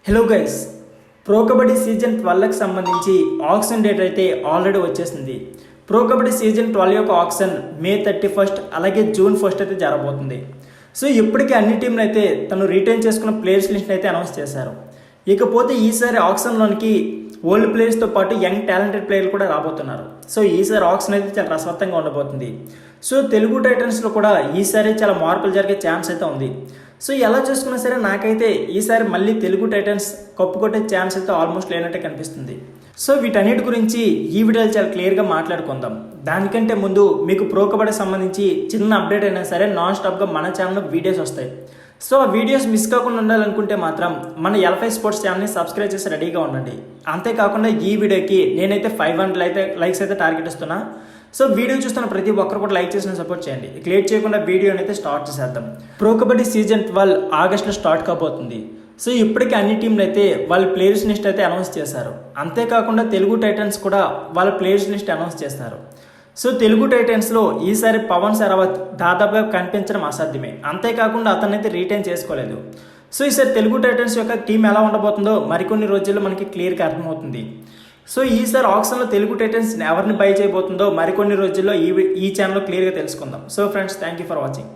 Hello guys, Pro Kabaddi season 12కి సంబంధించి auction date అయితే ఆల్రెడీ వచ్చేసింది. ప్రో కబడ్డీ సీజన్ 12 యొక్క ఆక్షన్ మే 31 అలాగే జూన్ 1 అయితే జరగబోతుంది. సో ఇప్పటికీ అన్ని టీంలు అయితే తను రిటైన్ చేసుకున్న ప్లేయర్స్ లిస్ట్ అయితే అనౌన్స్ చేశారు. ఇకపోతే ఈసారి ఆక్షన్లోనికి ఓల్డ్ ప్లేయర్స్తో పాటు యంగ్ టాలెంటెడ్ ప్లేయర్లు కూడా రాబోతున్నారు. సో ఈసారి ఆక్షన్ అయితే చాలా రసవత్తంగా ఉండబోతుంది. సో తెలుగు టైటన్స్లో కూడా ఈసారి చాలా మార్పులు జరిగే ఛాన్స్ అయితే ఉంది. సో ఎలా చూసుకున్నా సరే నాకైతే ఈసారి మళ్ళీ తెలుగు టైటన్స్ కప్పు కొట్టే ఛాన్స్ అయితే ఆల్మోస్ట్ లేనట్టే కనిపిస్తుంది. సో వీటన్నిటి గురించి ఈ వీడియోలో చాలా క్లియర్గా మాట్లాడుకుందాం. దానికంటే ముందు మీకు ప్రో కబడ్డీ సంబంధించి చిన్న అప్డేట్ అయినా సరే నాన్ స్టాప్గా మన ఛానల్లో వీడియోస్ వస్తాయి. సో ఆ వీడియోస్ మిస్ కాకుండా ఉండాలనుకుంటే మాత్రం మన ఎల్ఫై స్పోర్ట్స్ ఛానల్ని సబ్స్క్రైబ్ చేసి రెడీగా ఉండండి. అంతేకాకుండా ఈ వీడియోకి నేనైతే 500 లైక్స్ అయితే టార్గెట్ ఇస్తున్నా. సో వీడియో చూస్తున్న ప్రతి ఒక్కరు కూడా లైక్ చేసిన సపోర్ట్ చేయండి. లేట్ చేయకుండా వీడియోని అయితే స్టార్ట్ చేసేద్దాం. ప్రో కబడ్డీ సీజన్ 12 ఆగస్టులో స్టార్ట్ కాబోతుంది. సో ఇప్పటికీ అన్ని టీంలు అయితే వాళ్ళ ప్లేయర్స్ లిస్ట్ అయితే అనౌన్స్ చేశారు. అంతేకాకుండా తెలుగు టైటన్స్ కూడా వాళ్ళ ప్లేయర్స్ లిస్ట్ అనౌన్స్ చేస్తారు. సో తెలుగు టైటన్స్లో ఈసారి పవన్ శరవత్ దాదాపుగా కనిపించడం అసాధ్యమే. అంతేకాకుండా అతనైతే రీటైన్ చేసుకోలేదు. సో ఈసారి తెలుగు టైటన్స్ యొక్క టీం ఎలా ఉండబోతుందో మరికొన్ని రోజుల్లో మనకి క్లియర్గా అర్థమవుతుంది. సో ఈసారి ఆక్షన్లో తెలుగు టైటన్స్ ఎవరిని బై చేయబోతుందో మరికొన్ని రోజుల్లో ఈ ఛానల్లో క్లియర్గా తెలుసుకుందాం. So friends, thank you for watching.